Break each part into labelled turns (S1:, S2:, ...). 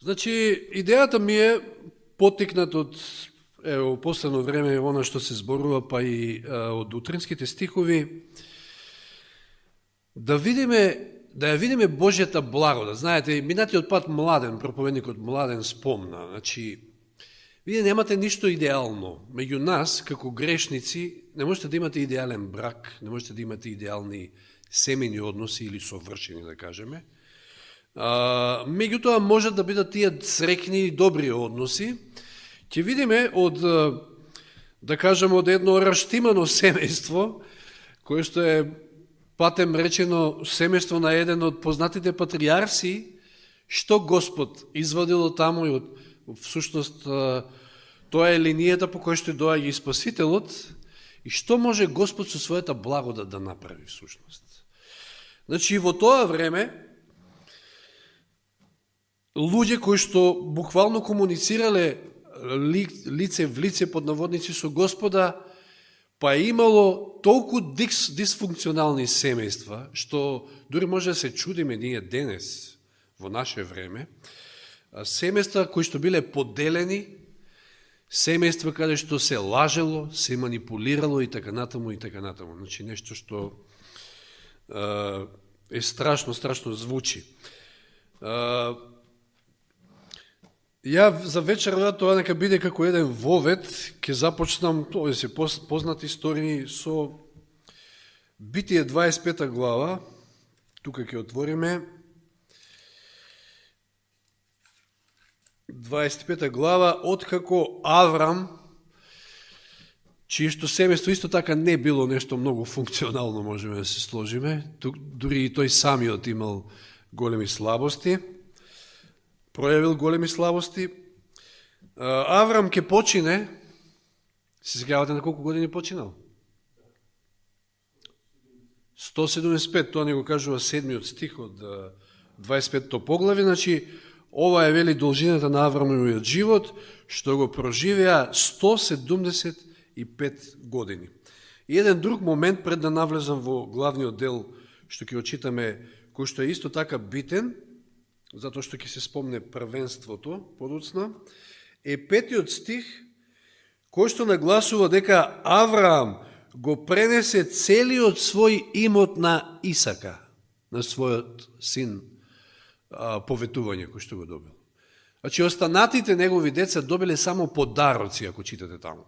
S1: Значи, идејата ми е поттикнат од во последно време она што се зборува, па и од утринските стихови, да ја видиме Божјата благодат. Знаете, минатиот пат проповедникот Младен спомна, значи, вие немате ништо идеално. Меѓу нас, како грешници, не можете да имате идеален брак, не можете да имате идеални семени односи или совршени, да кажеме. Меѓутоа, можат да бидат тие срекни и добри односи. Ќе видиме од, да кажеме, од едно раштимано семејство, кое што е патем речено семејство на еден од познатите патриарси, што Господ извадил од таму и всушност тоа е линијата по која што доаѓа и Спасителот и што може Господ со својата благодат да направи всушност. Значи, во тоа време, луѓе кои што буквално комуницирале лице в лице под наводници со Господа, па е имало толку дисфункционални семејства, што дури може да се чудиме ние денес, во наше време, семејства кои што биле поделени, семејства каде што се лажело, се манипулирало и така натаму, и така натаму. Значи, нешто што е страшно звучи. Ја за вечер, тоа нека биде како еден вовед, ќе започнам, тоа се познати истории со Битие 25 глава, тука ќе отвориме, 25 глава, откако Аврам, чието семејство исто така не било нешто многу функционално, можеме да се сложиме, дури и тој самиот имал големи слабости, пројавил големи слабости. Аврам ке почине, се сегавате на колку години починал? 175, тоа не го кажува 7-миот стих од 25-то поглави, значи ова е вели должината на Аврамовиот живот, што го проживеа 175 години. И еден друг момент пред да навлезам во главниот дел, што ќе очитаме, кој што е исто така битен, затоа што ќе се спомне првенството подоцна, е 5-тиот стих, кој што нагласува дека Авраам го пренесе целиот свој имот на Исака, на својот син, поветување кој што го добил. Значи, останатите негови деца добиле само подароци, ако читате таму.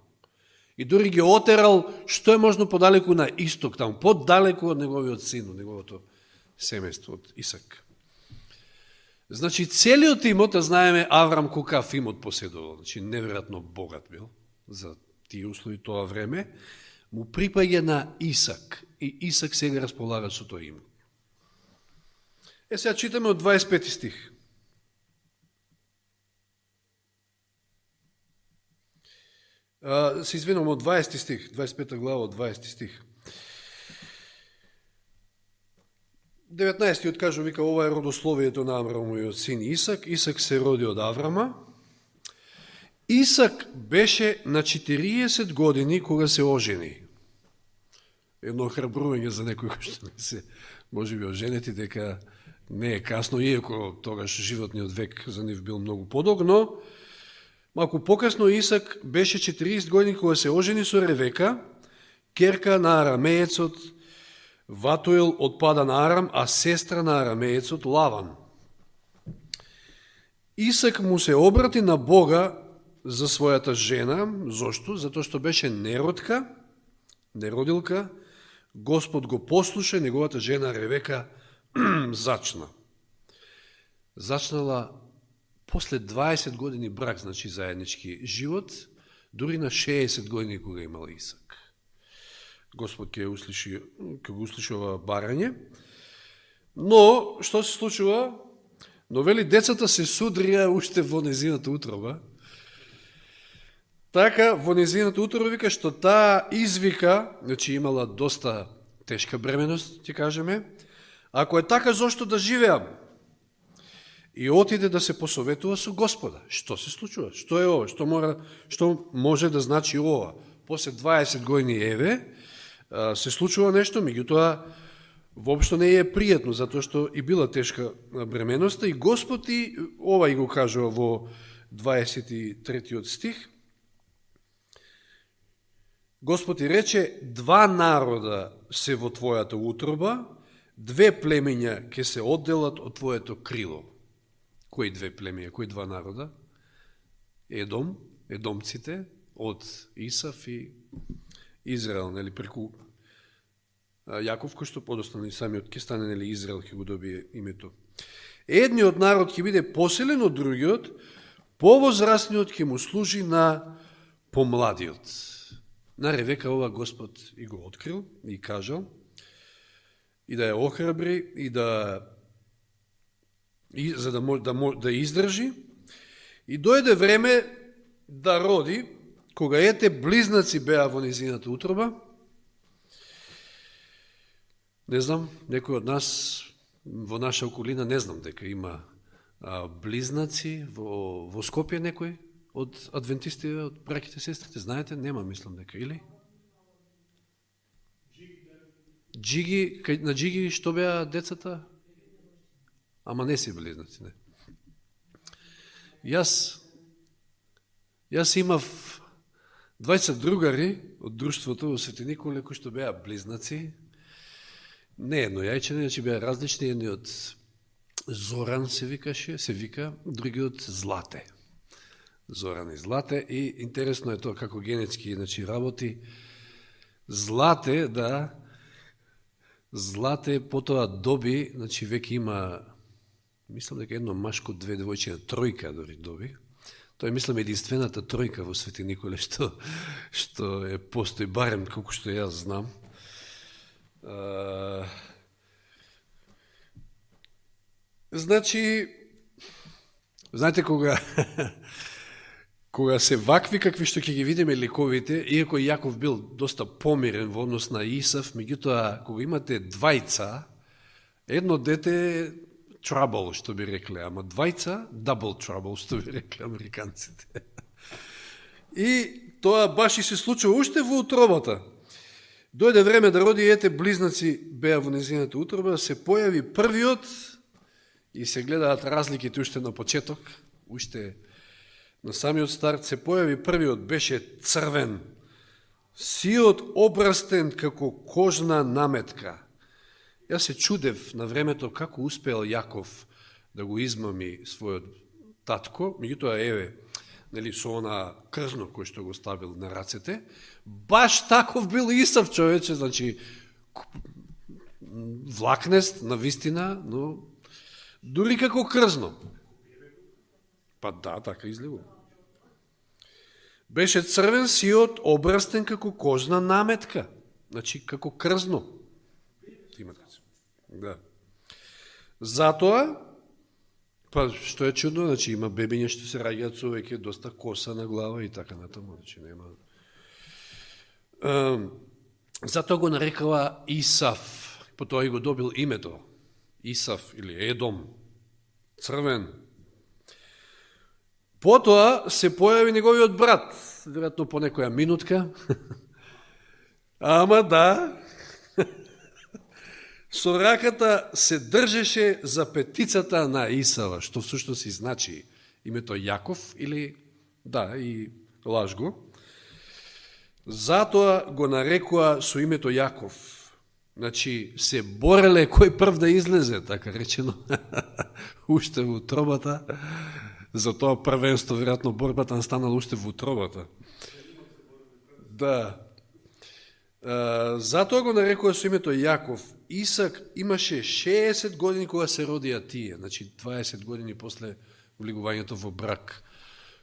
S1: И дури ги отерал, што е можно подалеку на исток таму, подалеку од неговиот син, од неговото семејство, од Исак. Значи, целиот имот, знаеме, Аврам кокав имот поседувал, значи, неверојатно богат бил за тие услови тоа време, му припаѓа на Исак, и Исак сега располага со тој имот. Сега читаме од 25 стих. Се извинувам, од 20 стих, 25 глава од 20 стих. 19-тиот кажу, вика, ова е родословието на Аврамовиот син Исак. Исак се роди од Аврама. Исак беше на 40 години кога се ожени. Едно храбрување за некој кој што не се може би оженети, дека не е касно, иако тогаш животниот век за нив бил многу подолг, но малку покасно Исак беше 40 години кога се ожени со Ревека, керка на арамеецот Ватуел од Падан Арам, а сестра на арамеецот Лаван. Исак му се обрати на Бога за својата жена. Зошто? Затоа што беше неродилка. Господ го послуша, неговата жена Ревека зачнала после 20 години брак, значи заеднички живот, дури на 60 години кога имал Исак. Господ ќе го услиши ова барање. Но, што се случува? Но вели, децата се судрија уште во незината утроба. Така, во незината утроба вика што таа извика, значи имала доста тешка бременост, ќе кажеме, ако е така, зошто да живеам? И отиде да се посоветува со Господа. Што се случува? Што е ова? Што може да значи ова? После 20 години еве, се случува нешто, меѓутоа воопшто не е пријатно, затоа што и била тешка бременоста, и Господ и ова и го кажува во 23 стих. Господ и рече: два народа се во твојата утроба, две племења ќе се одделат од твоето крило. Кои две племења, кои два народа? Едом, едомците од Исав и Израел, нели, преку Јаков, кој што подоцна и самиот ќе стане, нели, Израел, ќе го добие името. Едниот народ ќе биде поселен од другиот, повозрастниот ќе му служи на помладиот. На Ревека ова Господ и го открил и кажал, и да ја охрабри, и за да издржи. И дојде време да роди, кога ете близнаци беа во незината утроба. Не знам, некој од нас во наша околина, не знам дека има близнаци во Скопје, некој од адвентистите, од браќите сестрите, знаете, нема, мислам дека, или? Джиги, на Джиги што беа децата? Ама не си близнаци, не. Јас имав 20 другари од друштвото во Свети Николе кои што беа близнаци. Не едно јајче, значи беа различни, едниот Зоран се вика, другиот Злате. Зоран и Злате, и интересно е тоа како генетски, значи, работи. Злате потоа доби, значи веќе има, мислам дека едно машко, две девојчина, тројка дори доби. Тоа е, мислам, единствената тројка во Свети Николе што постои, барем колку што јас знам. Значи, знаете, кога се вакви какви што ќе ги видиме ликовите, иако Јаков бил доста помирен во однос на Исав, меѓутоа, кога имате двајца, едно дете е trouble, што би рекле, ама двајца, double trouble, што би рекле американците. И тоа баш и се случува уште во утробата. Дојде време да роди, ете близнаци беа во незината утроба, се појави првиот и се гледаат разликите уште на почеток, уште на самиот старт се појави првиот, беше црвен, сиот обрастен како кожна наметка. Јас се чудев на времето како успеал Јаков да го измами својот татко, меѓутоа еве, нели, со она крзно кој што го ставил на рацете, баш таков бил Исав, човече, значи влакнест на вистина, но дури како крзно. Па да, така излегува. Беше црвен, сиот, обрастен како кожна наметка, значи како крзно. Да. Затоа, па што е чудно, значи има бебиња што се раѓаат со веќе доста коса на глава и така натаму, значи нема. Затоа го нарекала Исав, потоа и го добил името Исав или Едом, црвен. Потоа се појави неговиот брат, веројатно по некоја минутка. Ама да, со раката се држеше за петицата на Исава, што всушност и значи името Јаков или, да, и лаж го. Затоа го нарекува со името Јаков. Значи, се бореле кој прв да излезе, така речено, уште во утробата. За тоа првенство, веројатно, борбата настанала уште во утробата. Да. Затоа го нарекува со името Јаков. Исак имаше 60 години кога се родија тие, значи 20 години после влегувањето во брак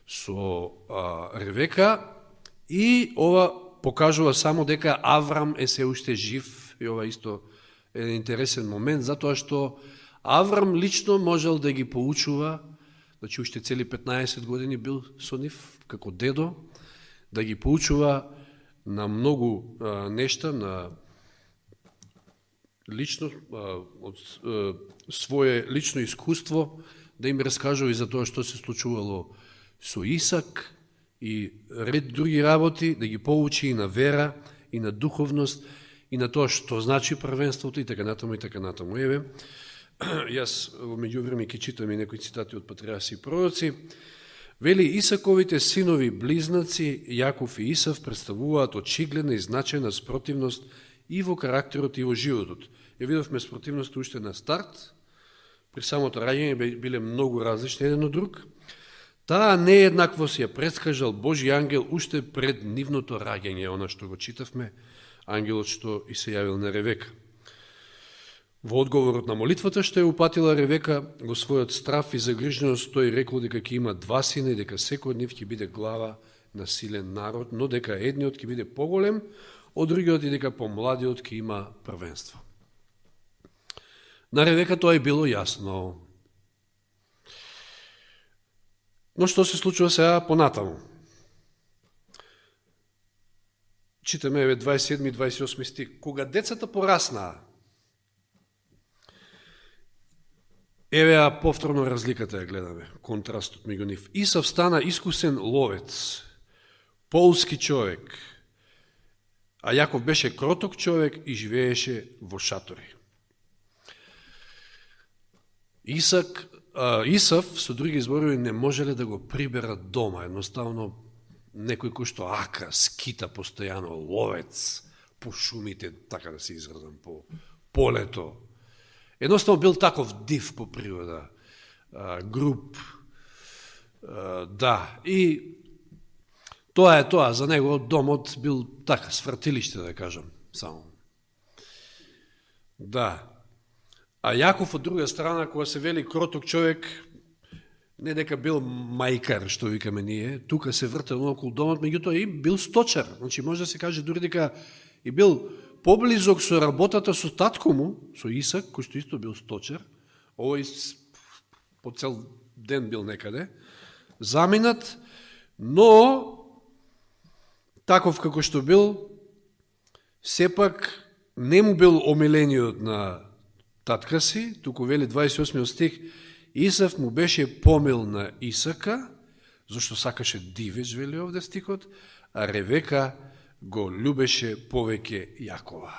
S1: со Ревека, и ова покажува само дека Аврам е се уште жив, и ова исто е интересен момент, затоа што Аврам лично можел да ги поучува, значи уште цели 15 години бил со нив, како дедо, да ги поучува на многу нешта, на лично, од свое лично искуство, да им раскажува и за тоа што се случувало со Исак и ред други работи, да ги поучи и на вера, и на духовност, и на тоа што значи првенството и така натаму и така натаму. Еве, јас меѓу време ќе читам и некои цитати од патриарси и пророци. Вели, Исаковите синови близнаци Јаков и Исав представуваат очигледна и значајна спротивност и во карактерот и во животот. Ја видовме спротивност уште на старт, при самото раѓање биле многу различни еден од друг. Таа нееднаквост ја предскажал Божи ангел уште пред нивното раѓање, она што го читавме, ангелот што и се јавил на Ревека. Во одговорот на молитвата што ја упатила Ревека, го својот страф и загриженост, тој рекол дека ќе има два сина и дека секој од нив ќе биде глава на силен народ, но дека едниот ќе биде поголем од другиот и дека помладиот ќе има првенство. На Ревека тоа е било јасно. Но што се случува сега понатаму? Читаме 27 и 28 стих. Кога децата пораснаа, еве повторно разликата ја гледаме, контрастот меѓу нив. Исав стана искусен ловец, полски човек, а Јаков беше кроток човек и живееше во шатори. Исав, со други зборови, не можеле да го приберат дома. Едноставно, некој кој што скита постојано, ловец по шумите, така да се изразам, по полето. Едноставно бил таков див по природа, груб, да. И тоа е тоа, за него домот бил така, свртилиште, да кажам, само. Да. А Јаков, од друга страна, кога се вели кроток човек, не дека бил мајкар, што викаме ние, тука се вртел околу домот, меѓутоа и бил сточар. Значи, може да се каже дури дека и бил поблизок со работата со татко му, со Исак, кој што исто бил сточар, овој по цел ден бил некаде, заминат, но таков како што бил, сепак не му бил омилениот на татка си, туку вели 28 стих, Исав му беше помил на Исака, зашто сакаше дивеч, вели овде стихот, а Ревека го љубеше повеќе Јакова.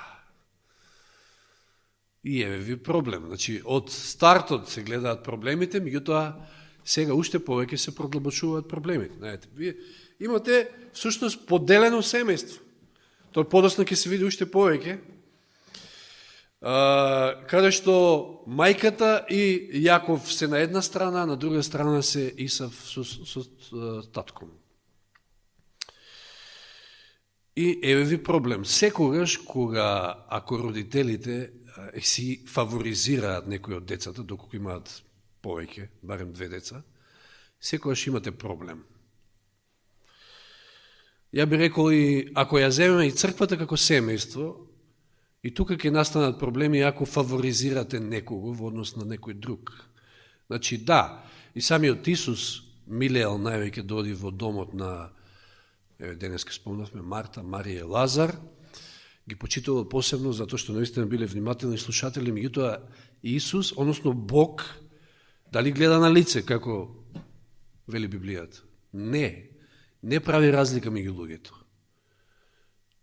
S1: И еве ви проблем. Значи, од стартот се гледаат проблемите, меѓутоа сега уште повеќе се продлабочуваат проблемите. Знаете, вие имате всушност поделено семејство. Тоа подоцна ќе се види уште повеќе. Каде што мајката и Јаков се на една страна, на друга страна се Исав со татком. И еве ви проблем. Секогаш кога, ако родителите си фаворизираат некои од децата, доколку имаат повеќе, барем две деца, секогаш имате проблем. Ја би рекол и ако ја земеме и црквата како семејство, и тука ќе настанат проблеми ако фаворизирате некого во однос на некој друг. Значи да, и самиот Исус милеал највеќе да оди во домот на, денеска спомнавме, Марта, Марија и Лазар, ги почитувал посебно затоа што наистина биле внимателни слушатели, меѓутоа Исус, односно Бог, дали гледа на лице, како вели Библијата? Не прави разлика меѓу луѓето.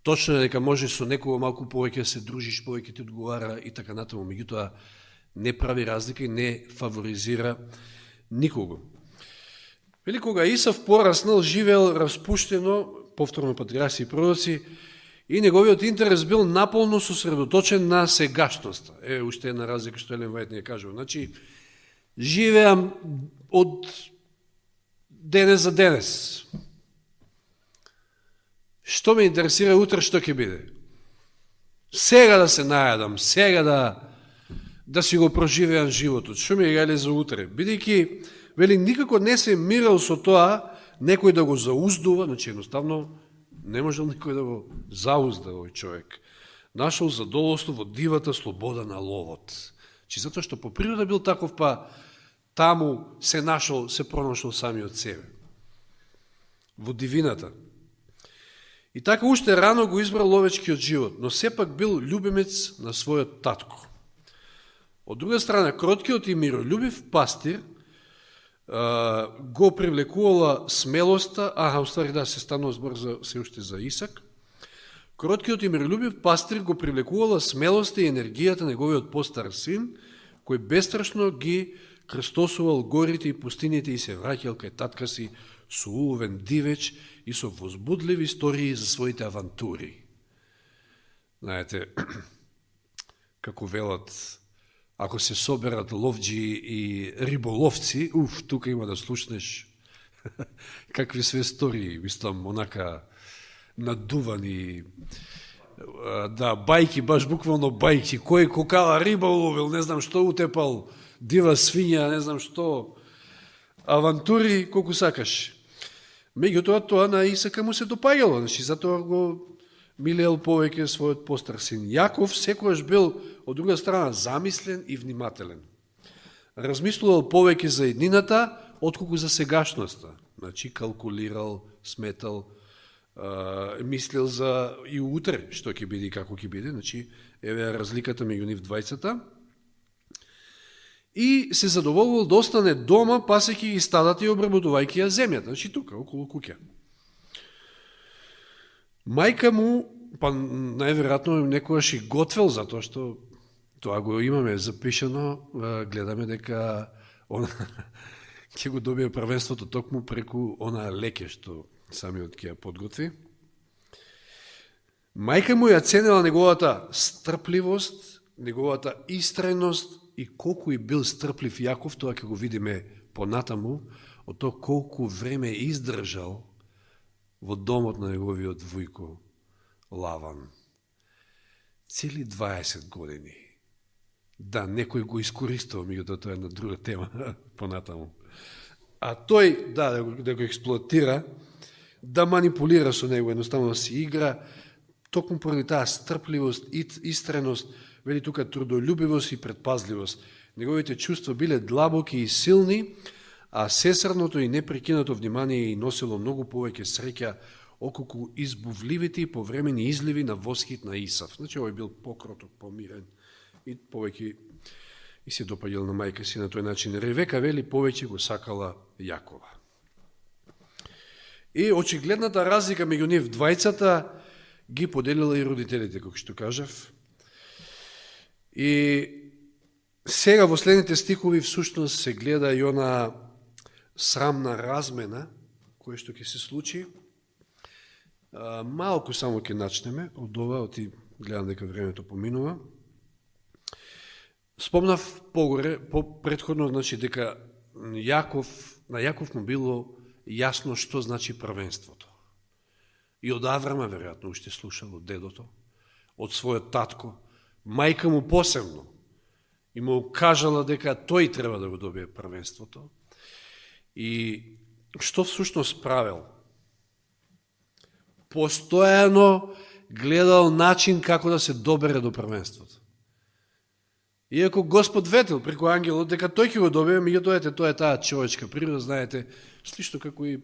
S1: Точно е дека може со некого малку повеќе се дружиш, повеќе ти одговара и така натаму, меѓутоа не прави разлика и не фаворизира никого. Вели, кога Исав пораснал, живеел распуштено, повторно патриарси и пророци, и неговиот интерес бил наполно сосредоточен на сегашноста. Уште една разлика што Елен Вајт ни ја кажува. Значи, живеам од денес за денес. Што ме интересира утре, што ќе биде? Сега да се најадам, сега да си го проживеам животот. Што ми е гајле за утре? Бидејќи, вели, никако не се мирал со тоа некој да го зауздува, значи едноставно не можел никој да го заузда овој човек. Нашол задоволство во дивата слобода на ловот. Чи затоа што по природа бил таков, па таму се пронашол самиот себе. Во дивината. И така уште рано го избрал ловечкиот живот, но сепак бил љубимец на својот татко. Од друга страна, кроткиот и миролюбив пастир го привлекувала смелоста, уствари да се станува збор се уште за Исак, Кроткиот и миролюбив пастир го привлекувала смелоста и енергијата на неговиот постар син, кој бестрашно ги крстосувал горите и пустините и се враќал кај татка си со уловен дивеч и со возбудливи истории за своите авантури. Знаете, како велат, ако се соберат ловджи и риболовци, тука има да слушнеш какви све истории, мислам, онака надувани, да, бајки, баш буквално бајки, кој кокала риба уловил, не знам што утепал, дива свиња, не знам што, авантури колку сакаш. Меѓутоа, тоа на Исака му се допаѓало, значи, затоа го милел повеќе својот постар син. Јаков секојаш бил, од друга страна, замислен и внимателен. Размислувал повеќе за еднината, отколку за сегашноста. Значи, калкулирал, сметал, мислил за и утре, што ќе биде и како ќе биде. Значи, еве разликата меѓу нив двајцата. И се задоволувал да остане дома, пасејќи ги стадата и обработувајќи ја земјата. Значи, тука, околу куќа. Мајка му, па најверојатно некојаш и готвел, затоа што тоа го имаме запишано, гледаме дека она ќе го добие првенството токму преку она леке што самиот ќе ја подготви. Мајка му ја ценела неговата стрпливост, неговата истрајност и колку и бил стрплив Јаков, тоа ќе го видиме понатаму, од тоа колку време издржал во домот на неговиот вујко Лаван. Цели 20 години. Да, некој го искористил, меѓутоа тоа е на друга тема понатаму. А тој, да го експлоатира, да манипулира со него, едноставно си игра, токму поради таа стрпливост, истреност, вели тука трудолюбивост и предпазливост. Неговите чувства биле длабоки и силни, а сесрното и непрекинато внимание и носило многу повеќе среќа околку избувливите и повремени изливи на воскит на Исав. Значи, овој бил покроток, помирен и повеќе и се допаѓал на мајка си на тој начин. Ревека, вели, повеќе го сакала Јакова. И очигледната разлика меѓу нив двајцата ги поделила и родителите, како што кажав. И сега во следните стихови всушност се гледа и она срамна размена, која што ќе се случи. Малку само ќе начнеме од ова, оти гледам дека времето поминува. Спомнав погоре, предходно, значи, дека на Јаков му било јасно што значи првенството. И од Аврама, веројатно, уште слушал од дедото, од својот татко, мајка му посебно, и му кажала дека тој треба да го добие првенството. И што всушност правил? Постојано гледал начин како да се добере до првенството. Иако Господ ветил преку ангелот дека тој ќе го добие, меѓутоа тоа е таа човечка природа, знаете, слично како и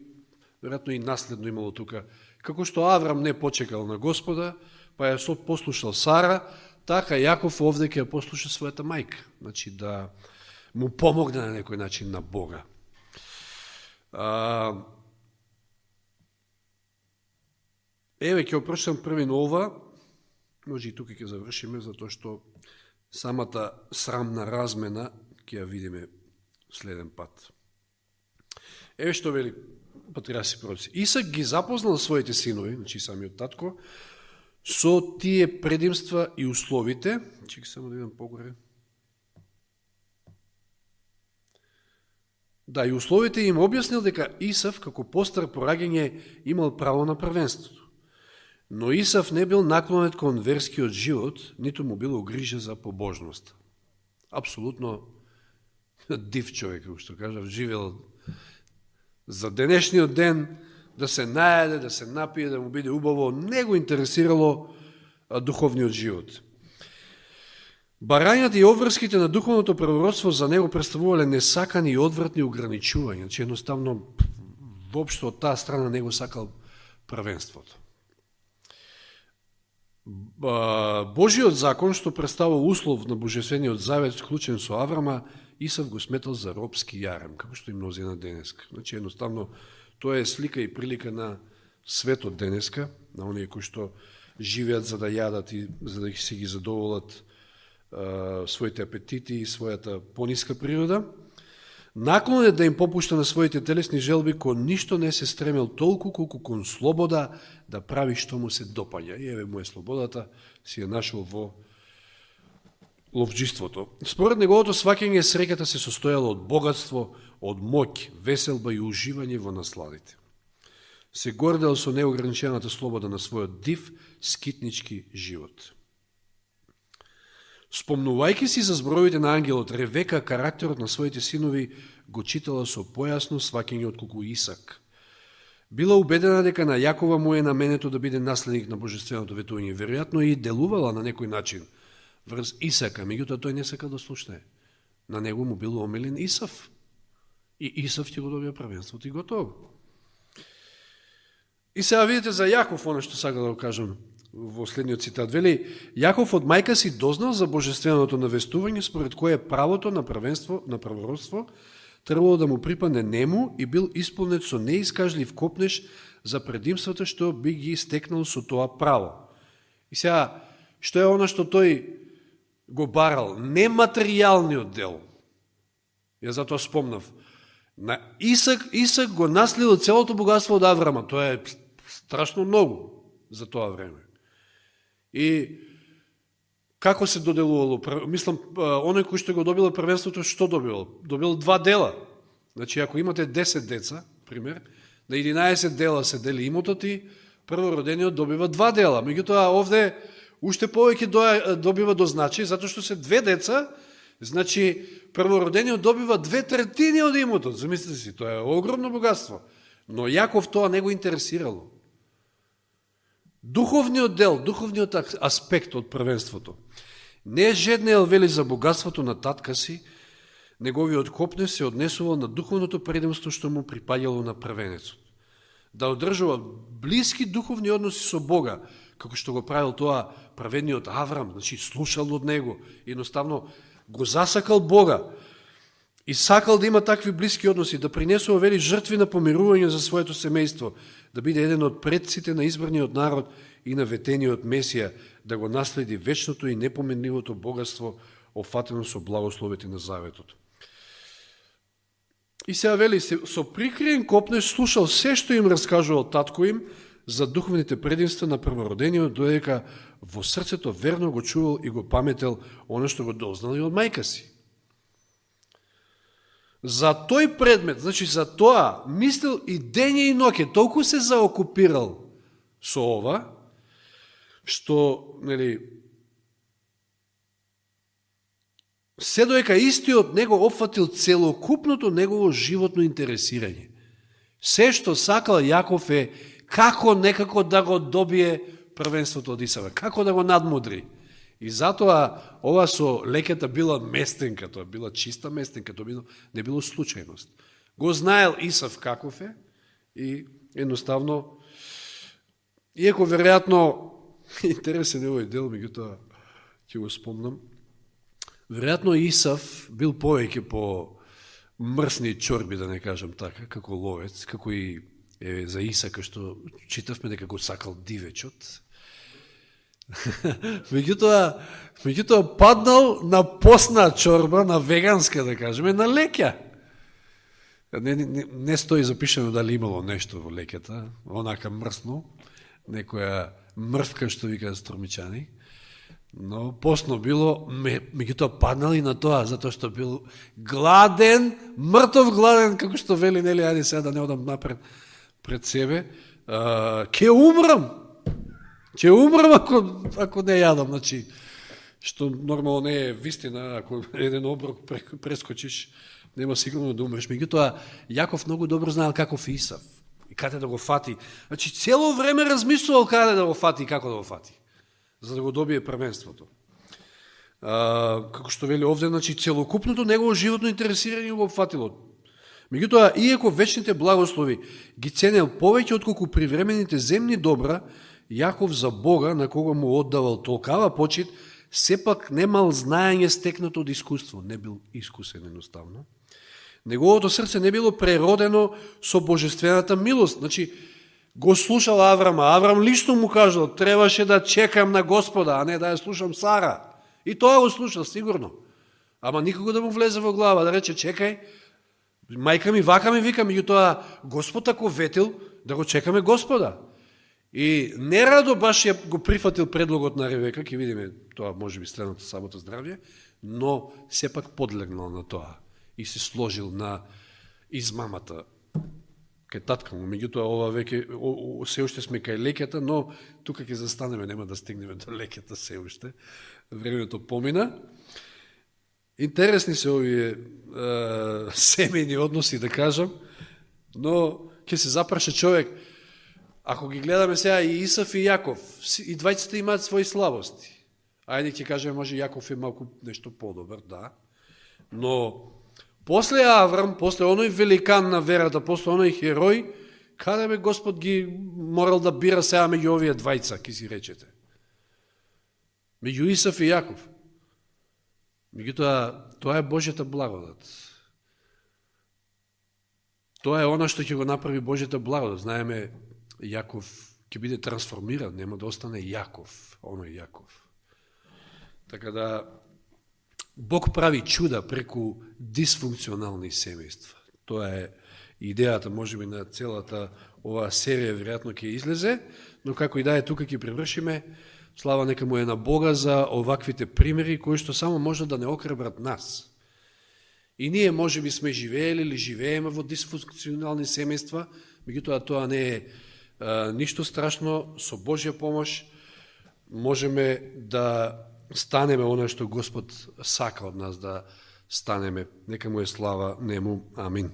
S1: веројатно и наследно имало тука. Како што Аврам не почекал на Господа, па ја послушал Сара, така Јаков овде ќе ја послуша својата мајка. Значи да му помогне на некој начин на Бога. Еве ќе опрочитам први на ова, може и тука ќе завршиме, затоа што самата срамна размена ќе ја видиме следен пат. Еве што вели патриарси пророци. Исак ги запознал своите синови, значи самиот татко, со тие предимства и условите. Чекай само да видам погоре. Да, и условите им објаснил дека Исав, како постар по раѓање, имал право на првенството. Но Исав не бил наклонет кон верскиот живот, ниту му било грижа за побожност. Апсолутно див човек, како што кажав, живел за денешниот ден, да се најаде, да се напие, да му биде убаво, не го интересирало духовниот живот. Барањата и обврските на духовното првородство за него представувале несакани и одвратни ограничувања, че едноставно воопшто од таа страна не го сакал првенството. Божиот закон, што представува услов на Божествениот завет, вклучен со Аврама, Исав го сметал за робски јарем, како што и мнозина денеска. Значи, едноставно, тоа е слика и прилика на светот денеска, на оние кои што живеат за да јадат и за да си ги задоволат своите апетити и својата пониска природа. Наклон е да им попушта на своите телесни желби, кон ништо не се стремел толку колку кон слобода да прави што му се допаѓа. И еве му е слободата, си ја нашол во ловджиството. Според неговото сваќање, среќата се состојала од богатство, од моќ, веселба и уживање во насладите. Се гордел со неограничената слобода на својот див, скитнички живот. Спомнувајќи си за зборовите на ангелот, Ревека карактерот на своите синови го читала со појасно сваќање отколку Исак. Била убедена дека на Јакова му е наменето да биде наследник на божественото ветување. Веројатно и делувала на некој начин врз Исака, меѓутоа тој не сака да слушне. На него му бил омилен Исав. И Исав ќе го добија првенството и готово. И сега видите за Јаков, оно што сака да го кажам во следниот цитат. Вели, Јаков од мајка си дознал за божественото навестување, според кое правото на првенство, на првородство, требало да му припадне нему и бил исполнет со неискажлив копнеж за предимствата што би ги стекнал со тоа право. И сега, што е оно што тој го барал? Нематеријалниот дел. Ја затоа спомнав. На Исак го наследил целото богатство од Аврама. Тоа е страшно многу за тоа време. И како се доделувало? Мислам, оној кој што го добил првенството, што добил? Добил 2 дела. Значи, ако имате 10 деца, пример, на 11 дела се дели имотот и првородениот добива 2 дела. Меѓутоа, овде уште повеќе добива до значи, затоа што се 2 деца, значи, првородениот добива 2/3 од имотот. Замислите си, тоа е огромно богатство. Но Јаков тоа не го интересирало. Духовниот дел, духовниот аспект од првенството. Не жеднеел, вели, за богатството на татка си, неговиот копнеж се однесувал на духовното предимство што му припаѓало на првенецот. Да одржува блиски духовни односи со Бога, како што го правил тоа праведниот Аврам, значи слушал од него, едноставно го засакал Бога и сакал да има такви блиски односи, да принесува, вели, жртви на помирување за своето семејство, да биде еден од предците на избраниот народ и на ветениот Месија, да го наследи вечното и непоменливото богатство, офатено со благословите на заветот. И сега, вели, со прикриен копнеж слушал се што им раскажувал татко им за духовните предимства на првородениот, додека во срцето верно го чувал и го паметел оно што го дознал и од мајка си. За тој предмет, значи за тоа, мислил и дење и ноќе, толку се заокупирал со ова, што, нели, се доека истиот него опфатил целокупното негово животно интересирање. Се што сакал Јаков е како некако да го добие првенството од Исава, како да го надмудри. И затоа ова со леката била местенка, тоа била чиста местенка, тоа не било случајност. Го знаел Исав каков е и едноставно, иако веројатно, интересен е овој дел, меѓутоа ќе го спомнам, веројатно Исав бил повеќе по мрсни чорби, да не кажам така, како ловец, како и за Исака, што читавме дека го сакал дивечот. Меѓутоа паднал на постна чорба, на веганска, да кажеме, на леќа. Не стои запишено дали имало нешто во леќата, онака мрсно, некоја мрвка, што викаат струмичани, но постно било, меѓутоа паднал и на тоа, затоа што бил гладен, мртов гладен, како што вели, нели, ајде сега да не одам напред пред себе, ќе умрам ако не јадам, значи, што нормално не е вистина, ако еден оброк прескочиш, нема сигурно да умреш. Меѓутоа, Јаков многу добро знаел каков Исав и каде да го фати. Значи, цело време размислувал каде да го фати и како да го фати, за да го добие првенството. Како што вели овде, значи, целокупното негово животно интересирање го опфатило. Меѓутоа, иако вечните благослови ги ценел повеќе отколку привремените земни добра, Јаков за Бога, на кого му оддавал толкава почит, сепак немал знаење стекнато од искуство. Не бил искусен едноставно. Неговото срце не било преродено со божествената милост. Значи, го слушал Аврама. Аврам лично му кажал, требаше да чекам на Господа, а не да ја слушам Сара. И тоа го слушал, сигурно. Ама никого да му влезе во глава, да рече, чекај, мајка ми вака ми вика, меѓутоа Господ ако ветил, да го чекаме Господа. И нерадо баш ја го прифатил предлогот на Ревека, ќе видиме тоа може би следната сабота здравје, но сепак подлегнал на тоа и се сложил на измамата кај татка му. Меѓутоа ова веќе се уште сме кај лекјата, но тука ќе застанеме, нема да стигнеме до лекјата се уште. Времето помина. Интересни се овие семејни односи, да кажам, но ќе се запраша човек. Ако ги гледаме сега и Исав и Јаков, и двајцата имаат своји слабости. Ајде ќе кажеме, може Јаков е малку нешто подобар, да. Но после Аврам, после оној великан на верата, после оној херој, каде бе Господ ги морал да бира сега меѓу овие двајца, ки си речете? Меѓу Исав и Јаков. Меѓутоа, тоа е Божјата благодат. Тоа е она што ќе го направи Божјата благодат. Знаеме, Јаков ќе биде трансформиран, нема да остане Јаков, оној Јаков. Така да, Бог прави чуда преку дисфункционални семејства. Тоа е идејата, може би, на целата оваа серија, веројатно ќе излезе, но како и да е, тука ќе превршиме. Слава нека му е на Бога за оваквите примери, кои што само може да не окребрат нас. И ние може би сме живеели или живееме во дисфункционални семејства, меѓутоа тоа не е ништо страшно, со Божја помош можеме да станеме оно што Господ сака од нас да станеме. Нека му е слава нему. Амин.